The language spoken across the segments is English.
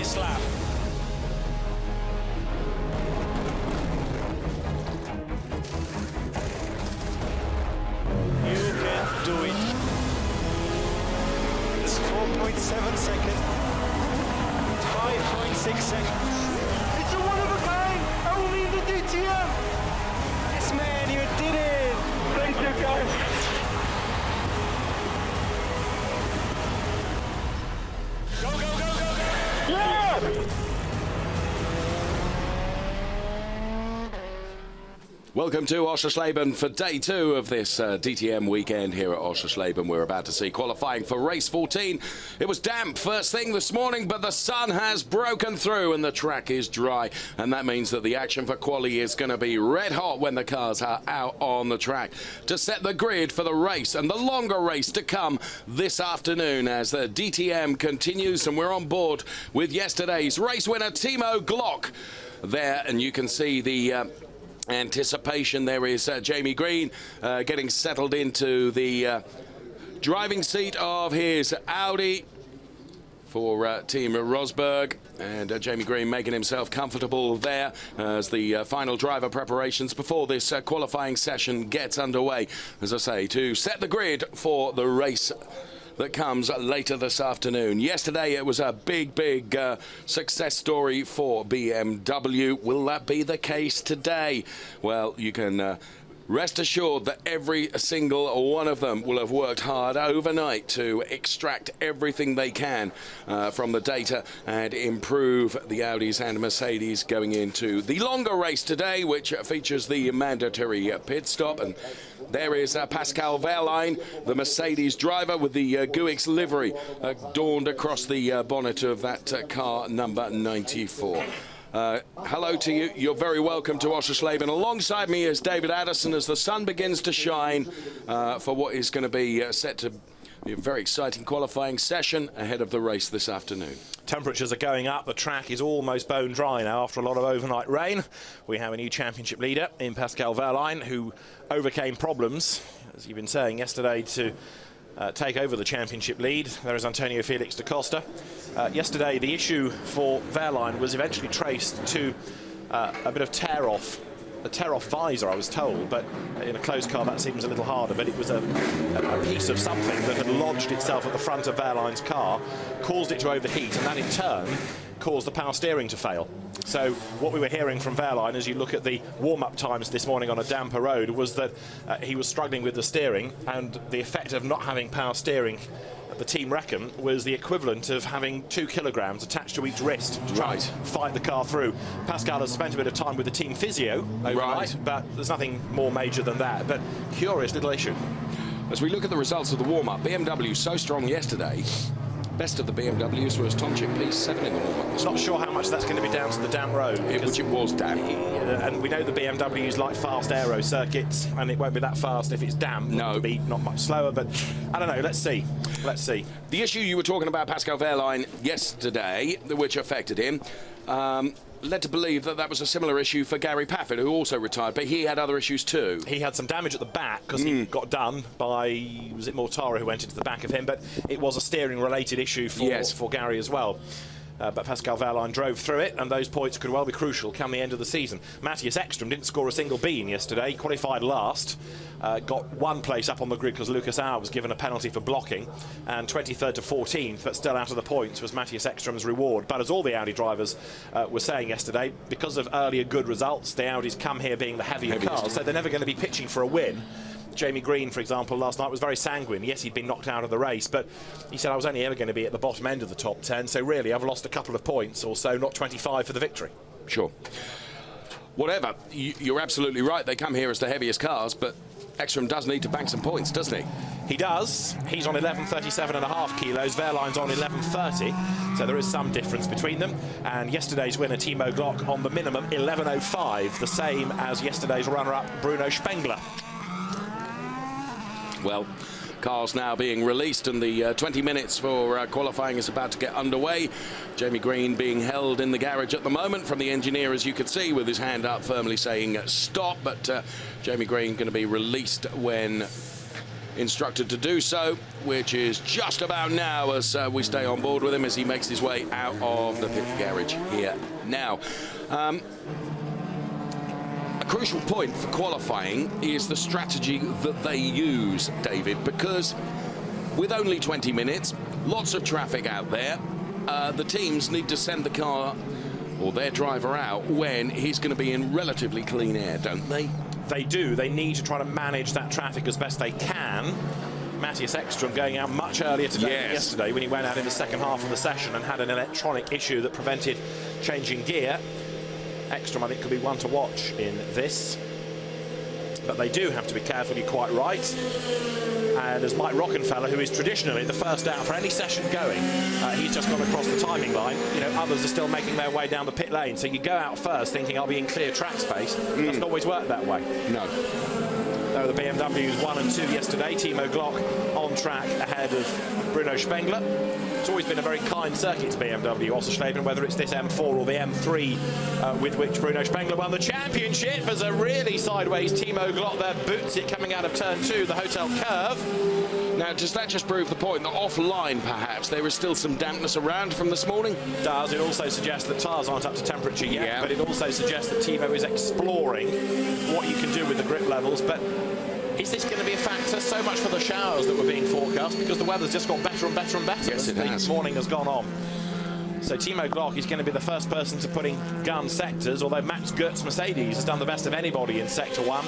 this lap. You can do it. It's 4.7 seconds. 5.6 seconds. It's a one of a kind, only in the DTM. Yes, man, you did it. Thank you, guys. Go, go, go, go, go. Yeah! Welcome to Oschersleben for day 2 of this DTM weekend here at Oschersleben. We're about to see qualifying for race 14. It was damp first thing this morning, but the sun has broken through and the track is dry. And that means that the action for quali is going to be red hot when the cars are out on the track to set the grid for the race and the longer race to come this afternoon as the DTM continues. And we're on board with yesterday's race winner, Timo Glock, there. And you can see the anticipation. There is Jamie Green getting settled into the driving seat of his Audi for Team Rosberg, and Jamie Green making himself comfortable there as the final driver preparations before this qualifying session gets underway, as I say, to set the grid for the race that comes later this afternoon. Yesterday it was a big success story for BMW. Will that be the case today? Well, you can rest assured that every single one of them will have worked hard overnight to extract everything they can from the data and improve the Audis and Mercedes going into the longer race today, which features the mandatory pit stop. And there is Pascal Wehrlein, the Mercedes driver, with the Guix livery adorned across the bonnet of that car number 94. Hello to you. You're very welcome to Oschersleben. Alongside me is David Addison as the sun begins to shine for what is going to be set to be a very exciting qualifying session ahead of the race this afternoon. Temperatures are going up. The track is almost bone dry now after a lot of overnight rain. We have a new championship leader in Pascal Wehrlein, who overcame problems, as you've been saying, yesterday to take over the championship lead. There is Antonio Felix da Costa. Yesterday, the issue for Wehrlein was eventually traced to a bit of tear-off visor, I was told, but in a closed car that seems a little harder. But it was a piece of something that had lodged itself at the front of Wehrlein's car, caused it to overheat, and that in turn caused the power steering to fail. So what we were hearing from Wehrlein as you look at the warm-up times this morning on a damper road was that he was struggling with the steering, and the effect of not having power steering, the team reckon, was the equivalent of having 2 kilograms attached to each wrist to try and fight the car through. Pascal has spent a bit of time with the team physio overnight, but there's nothing more major than that. But curious little issue. As we look at the results of the warm-up, BMW so strong yesterday. Best of the BMWs was Tom Chick P7 in the warm-up. Not sure how much that's going to be down to the damp road. Which it was damp. And we know the BMWs like fast aero circuits, and it won't be that fast if it's damp. No. It'll be not much slower, but I don't know. Let's see. Let's see. The issue you were talking about, Pascal Wehrlein, yesterday, which affected him, led to believe that that was a similar issue for Gary Paffett, who also retired, but he had other issues too. He had some damage at the back because he got done by, was it Mortara who went into the back of him, but it was a steering related issue for Gary as well. But Pascal Wehrlein drove through it, and those points could well be crucial come the end of the season. Matthias Ekstrom didn't score a single bean yesterday. He qualified last, got 1 place up on the grid because Lucas Auer was given a penalty for blocking, and 23rd to 14th, but still out of the points, was Matthias Ekstrom's reward. But as all the Audi drivers were saying yesterday, because of earlier good results, the Audis come here being the heavier cars, so they're never going to be pitching for a win. Jamie Green, for example, last night was very sanguine. Yes, he'd been knocked out of the race, but he said, I was only ever going to be at the bottom end of the top 10, so really I've lost a couple of points or so, not 25 for the victory. Sure. Whatever, you're absolutely right. They come here as the heaviest cars, but Ekstrom does need to bank some points, doesn't he? He does. He's on 1137.5 kilos. Wehrlein's on 1130, so there is some difference between them. And yesterday's winner, Timo Glock, on the minimum 1105, the same as yesterday's runner-up, Bruno Spengler. Well, cars now being released, and the 20 minutes for qualifying is about to get underway. Jamie Green being held in the garage at the moment from the engineer, as you could see, with his hand up firmly saying stop. But Jamie Green going to be released when instructed to do so, which is just about now as we stay on board with him as he makes his way out of the pit garage here now. A crucial point for qualifying is the strategy that they use, David, because with only 20 minutes, lots of traffic out there, the teams need to send the car or their driver out when he's going to be in relatively clean air, don't they? They do. They need to try to manage that traffic as best they can. Matthias Ekstrom going out much earlier today than yesterday when he went out in the second half of the session and had an electronic issue that prevented changing gear. Ekstrom, I think, could be one to watch in this. But they do have to be careful, you're quite right. And as Mike Rockenfeller, who is traditionally the first out for any session going, he's just gone across the timing line. You know, others are still making their way down the pit lane. So you go out first thinking I'll be in clear track space. Doesn't always work that way. No. The BMWs 1 and 2 yesterday. Timo Glock on track ahead of Bruno Spengler. It's always been a very kind circuit to BMW, Oschersleben, whether it's this M4 or the M3 with which Bruno Spengler won the championship. As a really sideways Timo Glock there boots it coming out of turn 2, the hotel curve. Now, does that just prove the point that offline, perhaps, there is still some dampness around from this morning? It does. It also suggests that tyres aren't up to temperature yet, but it also suggests that Timo is exploring what you can do with the grip levels. But is this going to be a factor? So much for the showers that were being forecast, because the weather's just got better and better and better as the morning has gone on. So Timo Glock is going to be the first person to put in gun sectors, although Max Goetz Mercedes has done the best of anybody in Sector 1.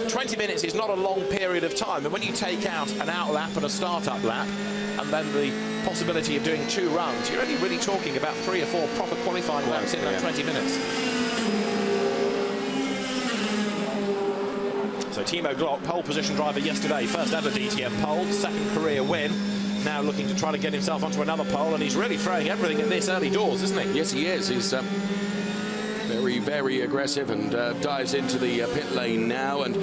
20 minutes is not a long period of time, and when you take out an out lap and a start-up lap, and then the possibility of doing 2 runs, you're only really talking about 3 or 4 proper qualifying laps in that 20 minutes. So Timo Glock, pole position driver yesterday, first ever DTM pole, second career win. Now looking to try to get himself onto another pole, and he's really throwing everything at this early doors, isn't he? Yes, he is. He's very, very aggressive and dives into the pit lane now. And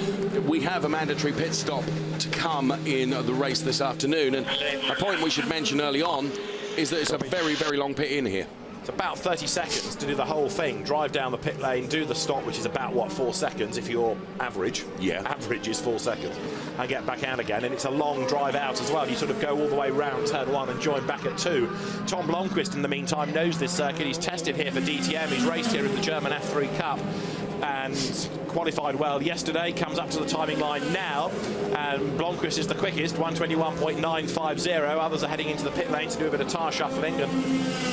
we have a mandatory pit stop to come in the race this afternoon. And a point we should mention early on is that it's a very, very long pit in here. It's about 30 seconds to do the whole thing. Drive down the pit lane, do the stop, which is about, what, 4 seconds if you're average. Yeah. Average is 4 seconds. And get back out again. And it's a long drive out as well. You sort of go all the way round turn 1 and join back at 2. Tom Blomqvist, in the meantime, knows this circuit. He's tested here for DTM. He's raced here in the German F3 Cup and qualified well yesterday. Comes up to the timing line now. And Blomqvist is the quickest, 121.950. Others are heading into the pit lane to do a bit of tyre shuffling and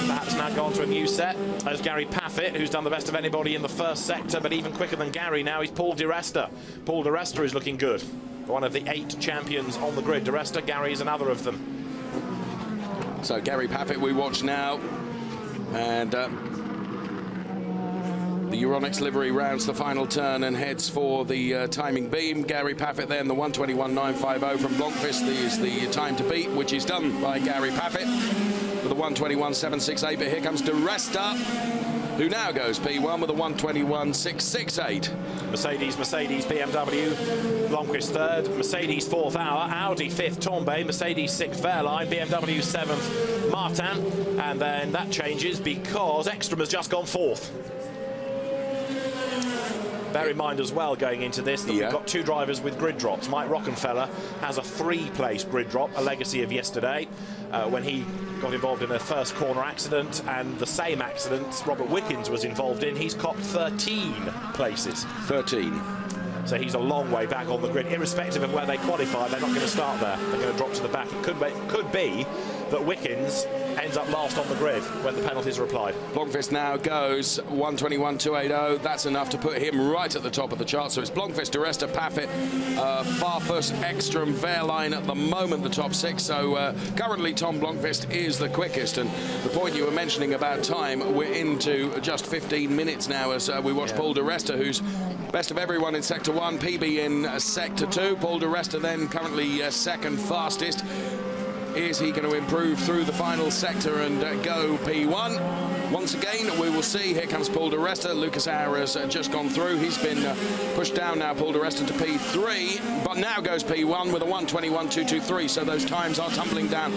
perhaps now go on to a new set. There's Gary Paffett, who's done the best of anybody in the first sector, but even quicker than Gary now is Paul Di Resta. Paul Di Resta is looking good. One of the 8 champions on the grid. Di Resta, Gary is another of them. So Gary Paffett we watch now, and the Euronics livery rounds the final turn and heads for the timing beam. Gary Paffett then, the 121.950 from Blomqvist is the time to beat, which is done by Gary Paffett with a 121.768. But here comes Di Resta, who now goes P1 with a 121.668. Mercedes, BMW, Blomqvist third, Mercedes fourth hour, Audi fifth, Tombe, Mercedes sixth, Wehrlein, BMW seventh, Martin, and then that changes because Ekstrom has just gone fourth. Bear in mind as well going into this that we've got 2 drivers with grid drops. Mike Rockenfeller has a 3-place grid drop, a legacy of yesterday when he got involved in a first corner accident, and the same accident Robert Wickens was involved in. He's copped 13 places. 13. So he's a long way back on the grid. Irrespective of where they qualify, they're not going to start there. They're going to drop to the back. It could be that Wickens ends up last on the grid when the penalties are applied. Blomqvist now goes 121.280. That's enough to put him right at the top of the chart. So it's Blomqvist, Di Resta, Paffett, Farfus, Ekstrom, Wehrlein at the moment, the top 6. So currently Tom Blomqvist is the quickest. And the point you were mentioning about time, we're into just 15 minutes now as we watch Paul Di Resta, who's best of everyone in Sector 1, PB in Sector 2. Paul Di Resta then currently second fastest. Is he going to improve through the final sector and go P1? Once again, we will see. Here comes Paul Di Resta. Lucas Auer has just gone through. He's been pushed down now, Paul Di Resta, to P3, but now goes P1 with a 121.223. So those times are tumbling down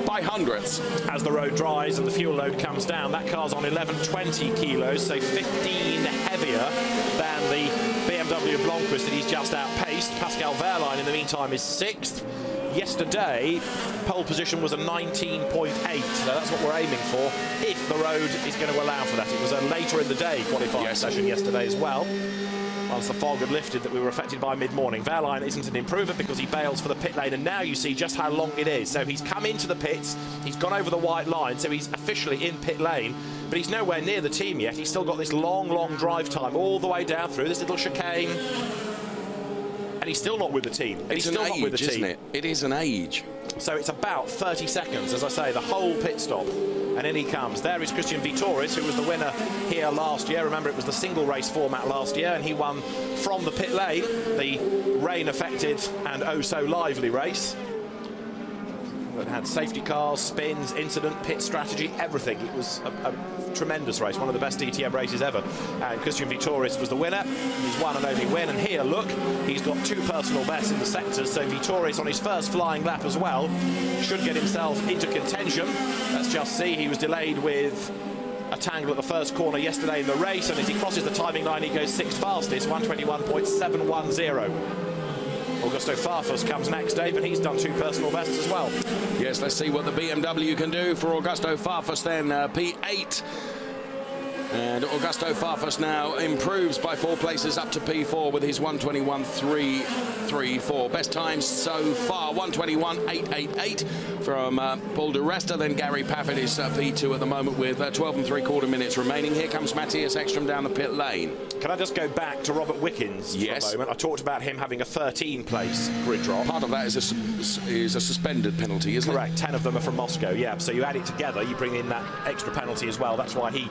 by hundredths. As the road dries and the fuel load comes down, that car's on 1120 kilos, so 15 heavier than the BMW Blomqvist that he's just outpaced. Pascal Wehrlein, in the meantime, is 6th. Yesterday, pole position was a 19.8, so that's what we're aiming for, if the road is going to allow for that. It was a later in the day qualifying session yesterday as well, once the fog had lifted, that we were affected by mid-morning. Wehrlein isn't an improver because he bails for the pit lane, and now you see just how long it is. So he's come into the pits, he's gone over the white line, so he's officially in pit lane, but he's nowhere near the team yet. He's still got this long, long drive time all the way down through this little chicane. And he's still not with the team. It's an age, isn't it? It is an age. So it's about 30 seconds, as I say, the whole pit stop. And in he comes. There is Christian Vitoris, who was the winner here last year. Remember, it was the single race format last year, and he won from the pit lane, the rain-affected and oh-so-lively race. That had safety cars, spins, incident, pit strategy, everything. It was a tremendous race, one of the best DTM races ever. And Christian Vitoris was the winner, his one and only win. And here, look, he's got 2 personal bests in the sectors, so Vitoris on his first flying lap as well should get himself into contention. Let's just see, he was delayed with a tangle at the first corner yesterday in the race, and as he crosses the timing line, he goes 6th fastest, 1:21.710. Augusto Farfus comes next, Dave, and he's done 2 personal bests as well. Yes, let's see what the BMW can do for Augusto Farfus then, P8. And Augusto Farfus now improves by 4 places up to P4 with his 1:21.334. Best times so far, 1:21.888 from Paul de Resta. Then Gary Paffett is P2 at the moment with 12 3/4 minutes remaining. Here comes Matthias Ekstrom down the pit lane. Can I just go back to Robert Wickens for a moment? I talked about him having a 13-place grid drop. Part of that is a suspended penalty, isn't it? Correct. 10 of them are from Moscow, yeah. So you add it together, you bring in that extra penalty as well. That's why he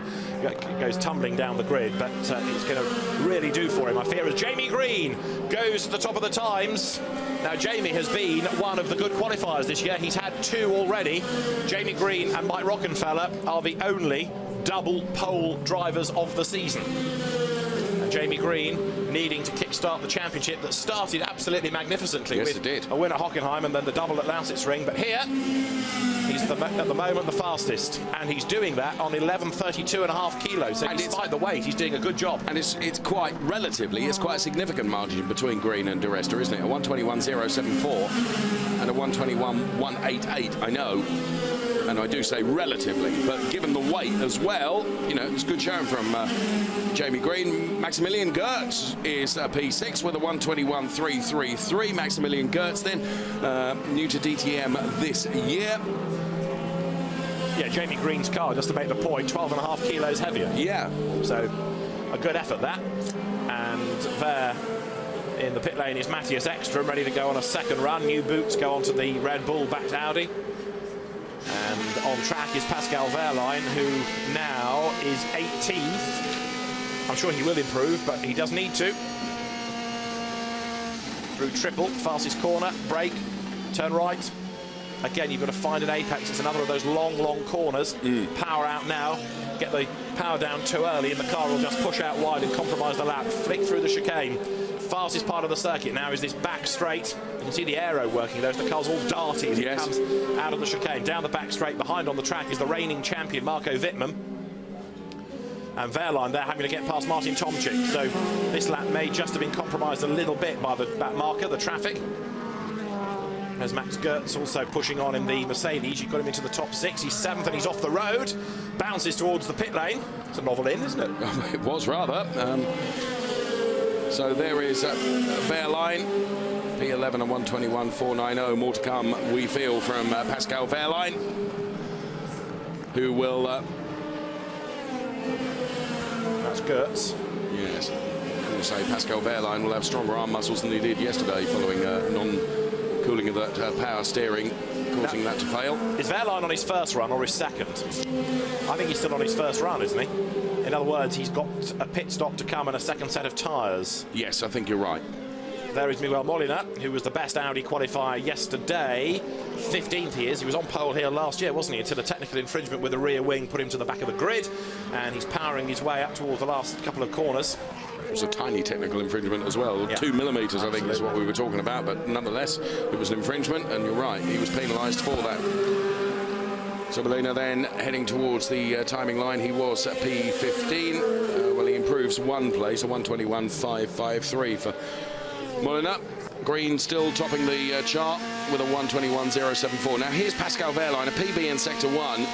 goes tumbling down the grid, but it's going to really do for him, I fear, as Jamie Green goes to the top of the times. Now, Jamie has been one of the good qualifiers this year. He's had 2 already. Jamie Green and Mike Rockenfeller are the only double pole drivers of the season. And Jamie Green needing to kickstart the championship that started absolutely magnificently with a win at Hockenheim and then the double at Lausitzring. But here, he's at the moment the fastest, and he's doing that on 11:32.5 kilos. So despite the weight, he's doing a good job. And it's quite relatively, it's quite a significant margin between Green and de Resta, isn't it? A 1:21.074 and a 1:21.188. I know, and I do say relatively, but given the weight as well, you know, it's good showing from Jamie Green. Maximilian Gertz is P6 with a 1:21.333. Maximilian Gertz then, new to DTM this year. Yeah, Jamie Green's car, just to make the point, 12.5 kilos heavier. Yeah. So a good effort, that. And there in the pit lane is Matthias Ekstrom, ready to go on a second run. New boots go onto the Red Bull-backed Audi. And on track is Pascal Wehrlein, who now is 18th. I'm sure he will improve, but he does need to. Through triple, fastest corner, brake, turn right. Again, you've got to find an apex. It's another of those long, long corners. Power out now. Get the power down too early, and the car will just push out wide and compromise the lap. Flick through the chicane. Fastest part of the circuit now is this back straight. You can see the aero working there. The car's all darty as it comes out of the chicane. Down the back straight, behind on the track is the reigning champion, Marco Wittmann. And Wehrlein there having to get past Martin Tomczyk. So this lap may just have been compromised a little bit by that marker, the traffic. There's Max Gertz also pushing on in the Mercedes. You've got him into the top 6. He's 7th and he's off the road. Bounces towards the pit lane. It's a novel in, isn't it? It was rather. So there is Wehrlein. P11 and 1:21.490. More to come, we feel, from Pascal Wehrlein, who will... That's Gertz. Yes. I will say Pascal Wehrlein will have stronger arm muscles than he did yesterday following non-cooling of that power steering, causing that to fail. Is Wehrlein on his first run or his second? I think he's still on his first run, isn't he? In other words, he's got a pit stop to come and a second set of tyres. Yes, I think you're right. There is Miguel Molina, who was the best Audi qualifier yesterday. 15th he is. He was on pole here last year, wasn't he? Until a technical infringement with the rear wing put him to the back of the grid. And he's powering his way up towards the last couple of corners. It was a tiny technical infringement as well. 2 millimetres, I think, is what we were talking about. But nonetheless, it was an infringement. And you're right, he was penalised for that. So Molina then heading towards the timing line. He was at P15. Well, he improves 1 place, a 1:21.553 for Molina. Green still topping the chart with a 1:21.074. Now here's Pascal Wehrlein, a PB in Sector 1.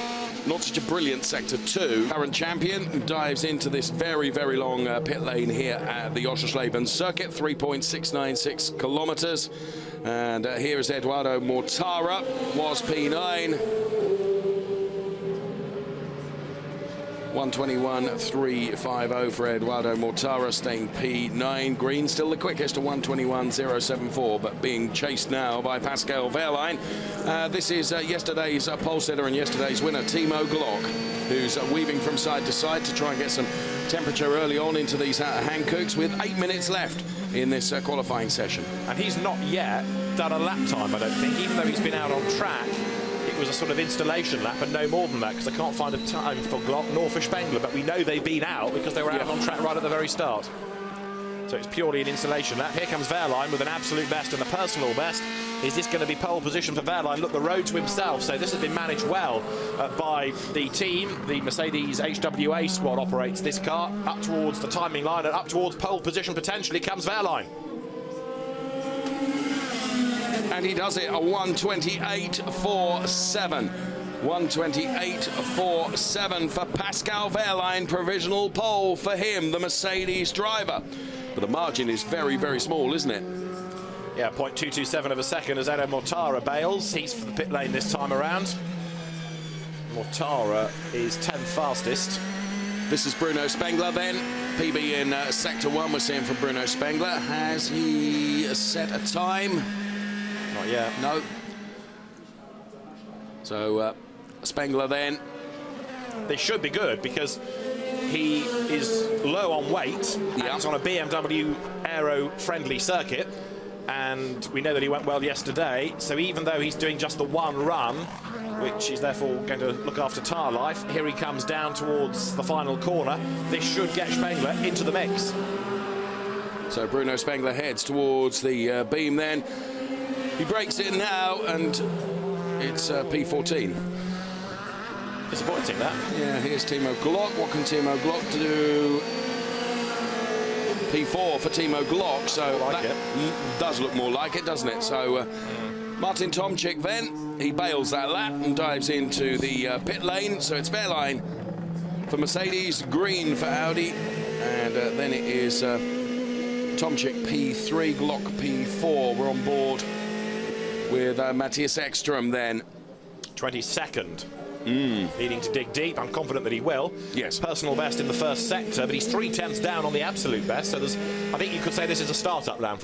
Not such a brilliant Sector 2. Current champion dives into this very, very long pit lane here at the Oschersleben circuit, 3.696 kilometers. And here is Eduardo Mortara, was P9. 1:21.350 for Eduardo Mortara, staying P9. Green still the quickest to 1:21.074, but being chased now by Pascal Wehrlein. This is yesterday's pole sitter and yesterday's winner, Timo Glock, who's weaving from side to side to try and get some temperature early on into these Hankooks with 8 minutes left in this qualifying session. And he's not yet done a lap time, I don't think, even though he's been out on track. It was a sort of installation lap and no more than that, because I can't find a time for Glock nor for Spengler, but we know they've been out because they were out on track right at the very start. So it's purely an installation lap. Here comes Wehrlein with an absolute best and a personal best. Is this going to be pole position for Wehrlein? Look, the road to himself, so this has been managed well by the team. The Mercedes HWA squad operates this car up towards the timing line and up towards pole position potentially comes Wehrlein. And he does it a 1:28.47. 1:28.47 for Pascal Wehrlein, provisional pole for him, the Mercedes driver. But the margin is very, very small, isn't it? Yeah, 0.227 of a second as Edo Mortara bails. He's for the pit lane this time around. Mortara is 10th fastest. This is Bruno Spengler then. PB in Sector 1, we're seeing from Bruno Spengler. Has he set a time? Not yet. No. So Spengler then. This should be good because he is low on weight. And it's on a BMW aero-friendly circuit. And we know that he went well yesterday. So even though he's doing just the one run, which is therefore going to look after tyre life, here he comes down towards the final corner. This should get Spengler into the mix. So Bruno Spengler heads towards the beam then. He breaks it now, and it's P14. Disappointing, that. Yeah, here's Timo Glock. What can Timo Glock do? P4 for Timo Glock, so like that does look more like it, doesn't it? So Martin Tomczyk then, he bails that lap and dives into the pit lane. So it's Wehrlein for Mercedes, Green for Audi, and then it is Tomczyk P3, Glock P4. We're on board with Matthias Ekström then. 22nd. Needing to dig deep. I'm confident that he will. Yes. Personal best in the first sector, but he's 3/10 down on the absolute best. So I think you could say this is a start-up lap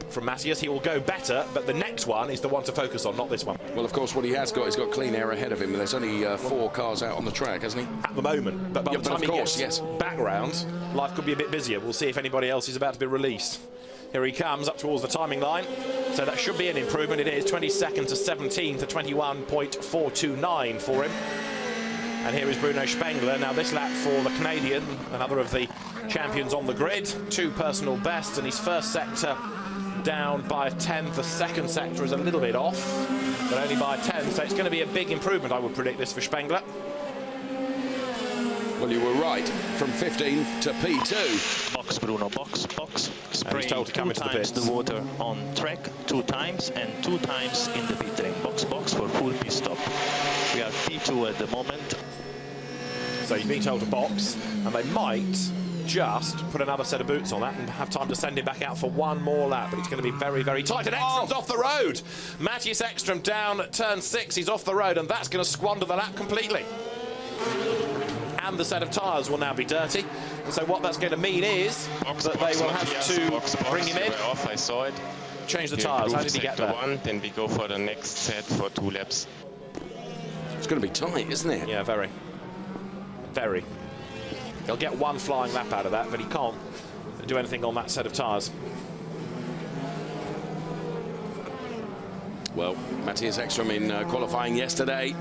from Matthias. He will go better, but the next one is the one to focus on, not this one. Well, of course, what he has got, he's got clean air ahead of him. There's only 4 cars out on the track, hasn't he? At the moment. But by the time he gets back round, life could be a bit busier. We'll see if anybody else is about to be released. Here he comes up towards the timing line. So that should be an improvement. It is 22nd to 17th to 21.429 for him. And here is Bruno Spengler. Now this lap for the Canadian, another of the champions on the grid. 2 personal bests, and his first sector down by a 10th. The second sector is a little bit off, but only by a 10th. So it's going to be a big improvement, I would predict, this for Spengler. Well, you were right. From 15 to P2. Box, Bruno, box, box. And he's told to come into the pits. The water on track 2 times and 2 times in the pit lane. Box, box for full pit stop. We are P2 at the moment. So he's been told to box, and they might just put another set of boots on that and have time to send him back out for one more lap, but it's going to be very, very tight. And Ekström's off the road. Matthias Ekström down at turn 6. He's off the road, and that's going to squander the lap completely. And the set of tyres will now be dirty. And so what that's going to mean is that they will have to bring him in. Off, I saw it. Change the tyres. How did he get there? 1, then we go for the next set for 2 laps. It's going to be tight, isn't it? Yeah, very. Very. He'll get one flying lap out of that, but he can't do anything on that set of tyres. Well, Matthias Ekström in qualifying yesterday.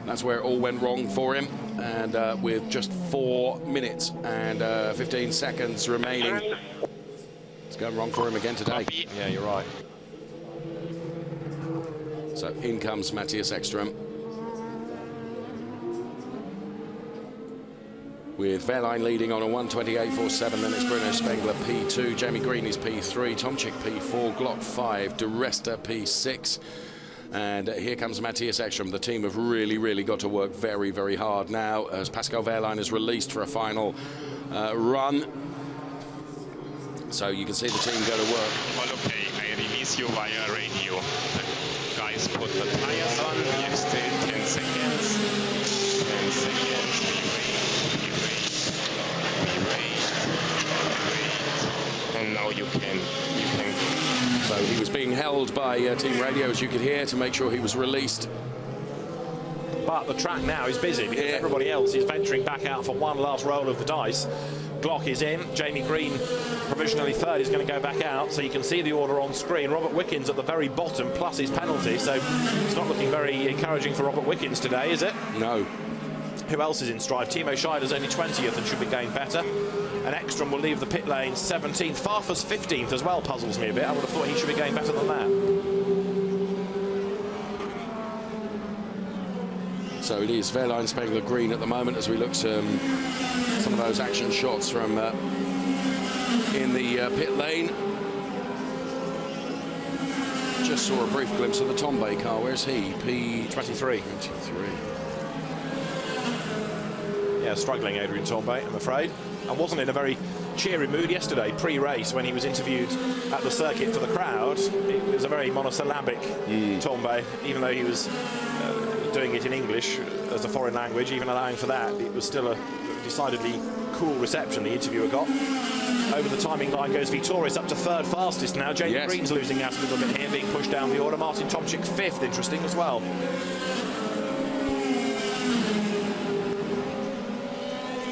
That's where it all went wrong for him. And with just 4 minutes and 15 seconds remaining, it's going wrong for him again today. Yeah, you're right. So in comes Matthias Ekström. with Wehrlein leading on a 1:28.47. Then it's Bruno Spengler P2, Jamie Green is P3, Tomczyk P4, Glock 5, De Resta P6. And here comes Matthias Ekstrom. The team have really got to work very, very hard now as Pascal Wehrlein is released for a final run. So you can see the team go to work. All okay, I release you via radio. The guys put the tires on, we have still 10 seconds. 10 seconds, we wait. And now you can So he was being held by team radio, as you could hear, to make sure he was released. But the track now is busy because everybody else is venturing back out for one last roll of the dice. Glock is in. Jamie Green, provisionally third, is going to go back out. So you can see the order on screen. Robert Wickens at the very bottom, plus his penalty. So it's not looking very encouraging for Robert Wickens today, is it? No. Who else is in strive? Timo Scheider's only 20th and should be going better. And Ekstrom will leave the pit lane 17th. Farfus 15th as well puzzles me a bit. I would have thought he should be going better than that. So it is Wehrlein, Spengler, Green at the moment as we look to some of those action shots from in the pit lane. Just saw a brief glimpse of the Tombe car. Where's he? P23. 23. Yeah, struggling Adrian Tombe, I'm afraid. And wasn't in a very cheery mood yesterday, pre-race, when he was interviewed at the circuit for the crowd. It was a very monosyllabic Tombe, even though he was doing it in English as a foreign language, even allowing for that. It was still a decidedly cool reception the interviewer got. Over the timing line goes Vitoris up to third fastest now. Jamie Green's losing out a little bit here, being pushed down the order. Martin Tomczyk fifth, interesting as well.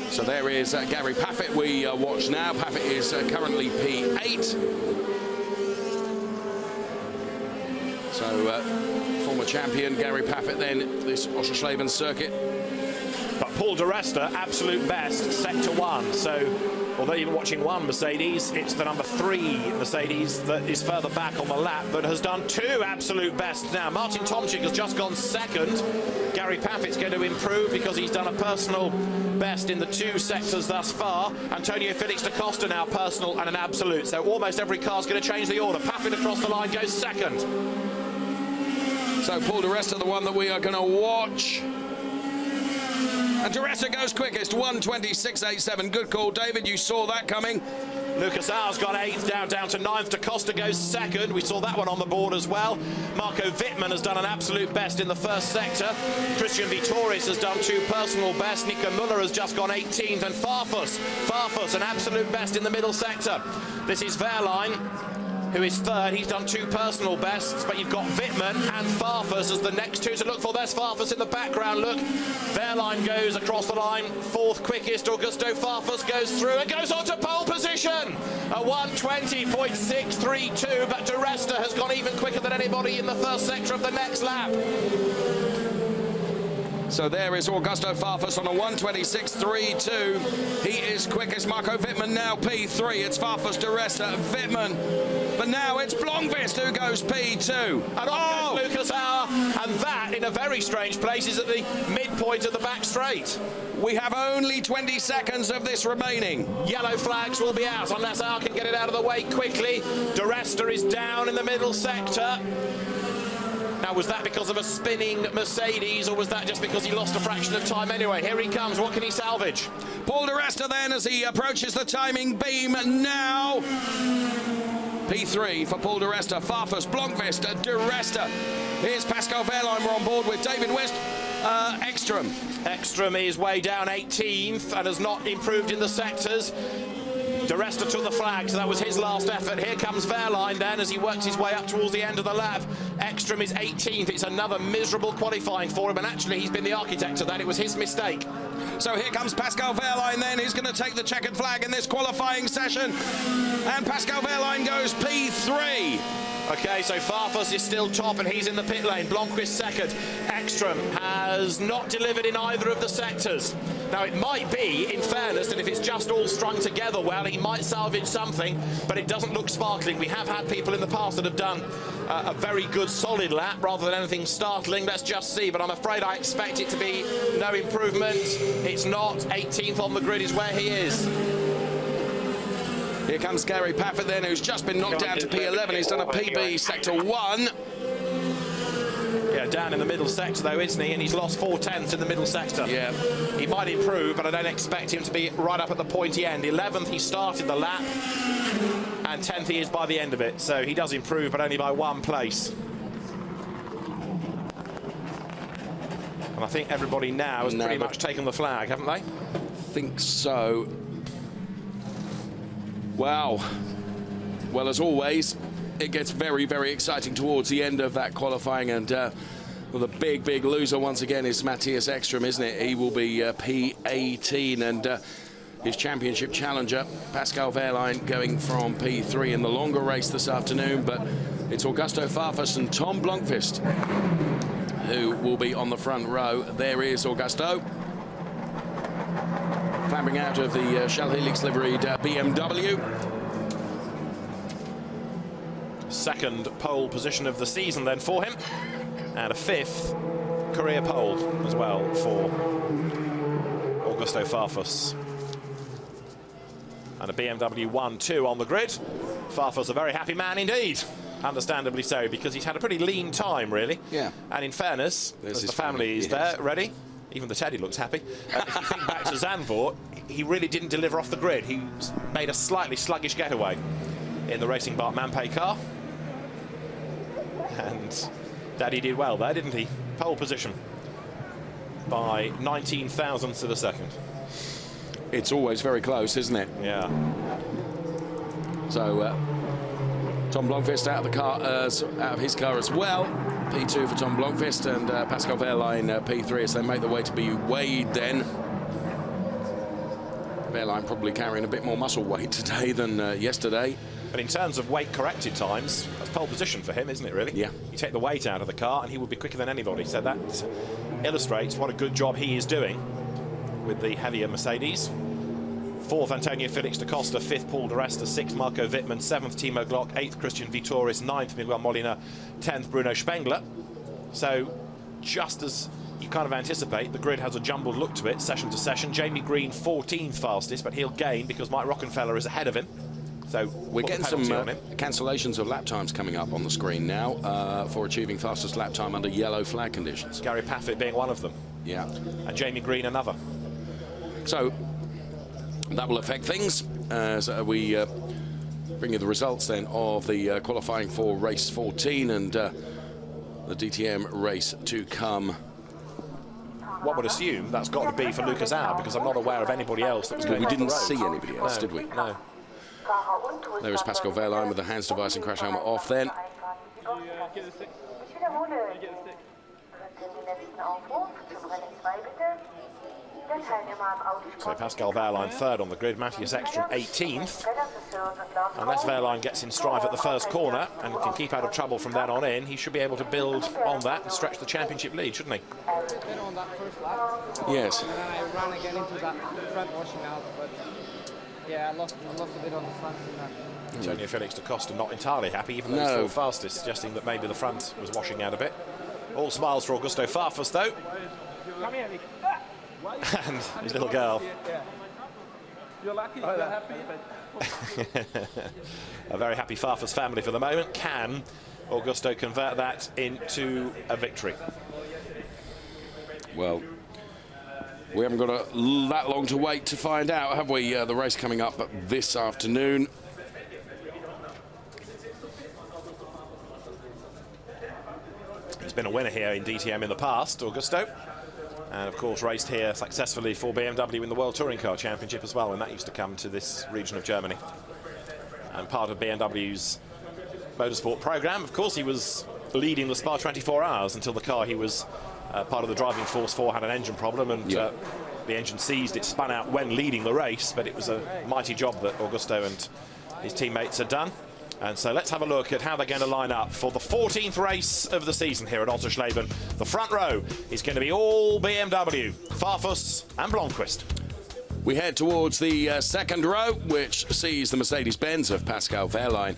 So there is Gary Paffett we watch now. Paffett is currently P8. So former champion Gary Paffett then, this Oschersleben circuit. But Paul De Resta, absolute best, sector 1. So although you're watching one Mercedes, it's the number 3 Mercedes that is further back on the lap that has done 2 absolute bests now. Martin Tomczyk has just gone second. Gary Paffett's going to improve because he's done a personal best in the 2 sectors thus far. Antonio Felix da Costa now personal and an absolute. So almost every car's going to change the order. Paffett across the line goes second. So Paul De Resta, the one that we are going to watch. And De Resta goes quickest, 1:26.87. Good call, David. You saw that coming. Lucas Auer's got 8th, down to 9th. Da Costa goes second. We saw that one on the board as well. Marco Wittmann has done an absolute best in the first sector. Christian Vitoris has done 2 personal bests. Nico Müller has just gone 18th. And Farfus, an absolute best in the middle sector. This is Wehrlein, who is third. He's done 2 personal bests, but you've got Wittmann and Farfus as the next 2 to look for. There's Farfus in the background, look. Wehrlein goes across the line, 4th quickest. Augusto Farfus goes through and goes on to pole position. A 1:20.632, but De Resta has gone even quicker than anybody in the first sector of the next lap. So there is Augusto Farfus on a 1:26.32. He is quickest. Marco Wittmann now P3. It's Farfus, De Resta, Wittmann. But now it's Blomqvist who goes P2. And on goes Lucas Auer. And that, in a very strange place, is at the midpoint of the back straight. We have only 20 seconds of this remaining. Yellow flags will be out unless Auer can get it out of the way quickly. De Resta is down in the middle sector. Now, was that because of a spinning Mercedes, or was that just because he lost a fraction of time anyway? Here he comes. What can he salvage? Paul De Resta then as he approaches the timing beam now. P3 for Paul De Resta. Farfus, Blomqvist, De Resta. Here's Pascal Wehrlein. We're on board with David West. Ekstrom. Ekstrom is way down 18th and has not improved in the sectors. De Resta took the flag, so that was his last effort. Here comes Wehrlein then as he works his way up towards the end of the lap. Ekstrom is 18th. It's another miserable qualifying for him, and actually he's been the architect of that. It was his mistake. So here comes Pascal Wehrlein then. He's going to take the checkered flag in this qualifying session. And Pascal Wehrlein goes P3. Okay, so Farfus is still top and he's in the pit lane. Blomqvist second. Ekstrom has not delivered in either of the sectors. Now, it might be, in fairness, that if it's just all strung together well, he might salvage something, but it doesn't look sparkling. We have had people in the past that have done a very good solid lap rather than anything startling. Let's just see, but I'm afraid I expect it to be no improvement. It's not. 18th on the grid is where he is. Here comes Gary Paffett then, who's just been knocked down to P11. He's done a PB sector 1. Yeah, down in the middle sector though, isn't he? And he's lost 4/10 in the middle sector. Yeah. He might improve, but I don't expect him to be right up at the pointy end. 11th, he started the lap, and 10th he is by the end of it. So he does improve, but only by 1 place. And I think everybody now has pretty much taken the flag, haven't they? Think so. Wow. Well, as always, it gets very, very exciting towards the end of that qualifying, and well, the big loser once again is Matthias Ekström, isn't it? He will be P18, and his championship challenger, Pascal Wehrlein, going from P3 in the longer race this afternoon, but it's Augusto Farfus and Tom Blomqvist who will be on the front row. There is Augusto, clambering out of the Shell Helix liveried BMW. Second pole position of the season then for him, and a 5th career pole as well for Augusto Farfus. And a BMW 1-2 on the grid. Farfus a very happy man indeed, understandably so, because he's had a pretty lean time really. Yeah. And in fairness, as the family is there ready, even the Teddy looks happy. If you think back to Zandvoort, he really didn't deliver off the grid. He made a slightly sluggish getaway in the Racing Bart Manpei car. And Daddy did well there, didn't he? Pole position by 19 thousandths of a second. It's always very close, isn't it? Yeah. So Tom Blomqvist out of the car, out of his car as well. P2 for Tom Blomqvist, and Pascal Wehrlein P3 as they make their way to be weighed then. Wehrlein probably carrying a bit more muscle weight today than yesterday. But in terms of weight corrected times, that's pole position for him, isn't it, really? Yeah. You take the weight out of the car and he would be quicker than anybody. So that illustrates what a good job he is doing with the heavier Mercedes. 4th, Antonio Felix da Costa. 5th, Paul de Resta. 6th, Marco Wittmann. 7th, Timo Glock. 8th, Christian Vitoris. 9th, Miguel Molina. 10th, Bruno Spengler. So just as you kind of anticipate, the grid has a jumbled look to it, session to session. Jamie Green, 14th fastest, but he'll gain because Mike Rockenfeller is ahead of him. So we're getting some cancellations of lap times coming up on the screen now for achieving fastest lap time under yellow flag conditions. Gary Paffett being one of them. Yeah. And Jamie Green another. So that will affect things as we bring you the results then of the qualifying for race 14 and the DTM race to come. One would assume that's got to be for Lucas Auer, because I'm not aware of anybody else that was going. We didn't off the road. see anybody else, did we? No. There is Pascal Wehrlein with the hands device and crash helmet off then. So Pascal Wehrlein 3rd on the grid, Matthias Ekström 18th. Unless Wehrlein gets in strife at the first corner and can keep out of trouble from then on in, he should be able to build on that and stretch the championship lead, shouldn't he? On that first lap. Yes. And then I ran again into that front washing out, but yeah, I lost a bit on the front in that. Antonio Felix da Costa not entirely happy, even though he's full fastest, suggesting that maybe the front was washing out a bit. All smiles for Augusto Farfus, though. Come here, Nick. And his little girl. You're lucky, you're happy. A very happy Farfus family for the moment. Can Augusto convert that into a victory? Well, we haven't got that long to wait to find out, have we? The race coming up this afternoon. He's been a winner here in DTM in the past, Augusto. And of course raced here successfully for BMW in the World Touring Car Championship as well, when that used to come to this region of Germany. And part of BMW's motorsport program, of course, he was leading the Spa 24 Hours until the car he was part of the driving force for had an engine problem, and the engine seized. It spun out when leading the race, but it was a mighty job that Augusto and his teammates had done. And so let's have a look at how they're going to line up for the 14th race of the season here at Oschersleben. The front row is going to be all BMW, Farfus and Blomqvist. We head towards the second row, which sees the Mercedes-Benz of Pascal Wehrlein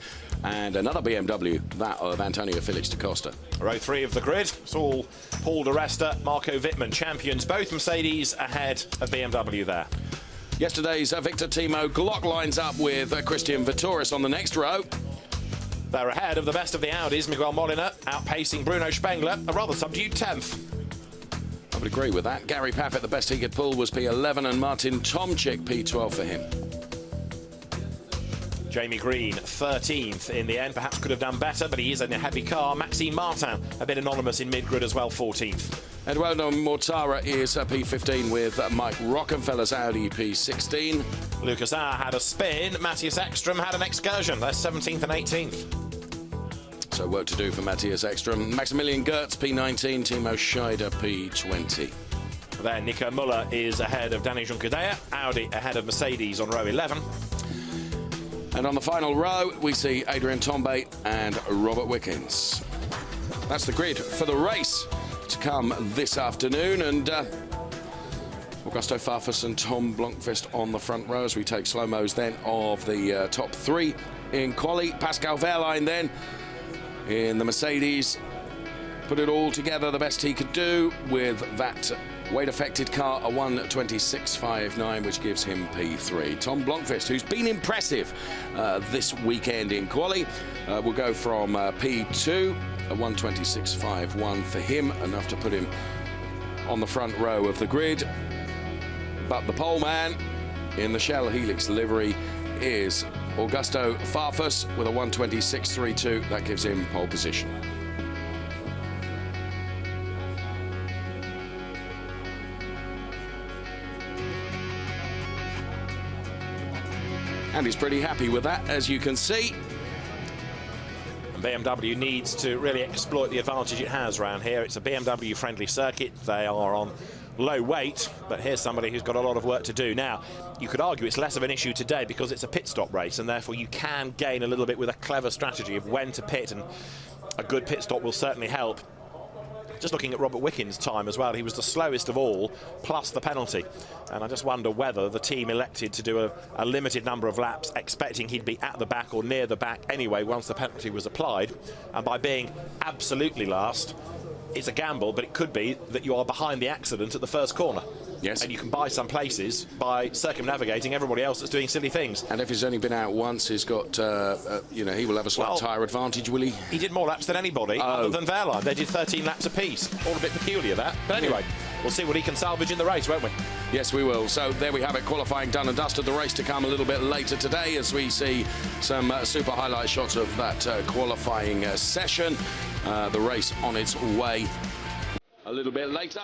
and another BMW, that of Antonio Felix da Costa. Row 3 of the grid. It's all Paul di Resta, Marco Wittmann champions. Both Mercedes ahead of BMW there. Yesterday's Victor Timo Glock lines up with Christian Vittoris on the next row. They're ahead of the best of the Audis. Miguel Molina outpacing Bruno Spengler, a rather subdued 10th. I would agree with that. Gary Paffett, the best he could pull was P11, and Martin Tomczyk, P12 for him. Jamie Green, 13th in the end. Perhaps could have done better, but he is in a heavy car. Maxime Martin, a bit anonymous in mid-grid as well, 14th. Eduardo Mortara is P15 with Mike Rockenfeller's Audi P16. Lucas R had a spin. Matthias Ekstrom had an excursion. They're 17th and 18th. So work to do for Matthias Ekstrom. Maximilian Gertz, P19. Timo Scheider, P20. Then Nico Müller is ahead of Danny Juncadella. Audi ahead of Mercedes on row 11. And on the final row, we see Adrian Tombe and Robert Wickens. That's the grid for the race to come this afternoon. And Augusto Farfus and Tom Blomqvist on the front row as we take slow-mos then of the top 3 in quali. Pascal Wehrlein then in the Mercedes. Put it all together the best he could do with that weight-affected car, a 1:26.59, which gives him P3. Tom Blomqvist, who's been impressive this weekend in quali, will go from P2, a 1:26.51 for him, enough to put him on the front row of the grid. But the pole man in the Shell Helix livery is Augusto Farfus with a 1:26.32. That gives him pole position. And he's pretty happy with that, as you can see. And BMW needs to really exploit the advantage it has around here. It's a BMW-friendly circuit. They are on low weight, but here's somebody who's got a lot of work to do. Now, you could argue it's less of an issue today because it's a pit stop race, and therefore you can gain a little bit with a clever strategy of when to pit, and a good pit stop will certainly help. Just looking at Robert Wickens' time as well, he was the slowest of all, plus the penalty. And I just wonder whether the team elected to do a limited number of laps, expecting he'd be at the back or near the back anyway once the penalty was applied. And by being absolutely last, it's a gamble, but it could be that you are behind the accident at the first corner. Yes. And you can buy some places by circumnavigating everybody else that's doing silly things. And if he's only been out once, he's got, you know, he will have a slight tyre advantage, will he? He did more laps than anybody other than Wehrlein. They did 13 laps apiece. All a bit peculiar, that. But anyway, we'll see what he can salvage in the race, won't we? Yes, we will. So there we have it, qualifying done and dusted. The race to come a little bit later today as we see some super highlight shots of that qualifying session. The race on its way a little bit later.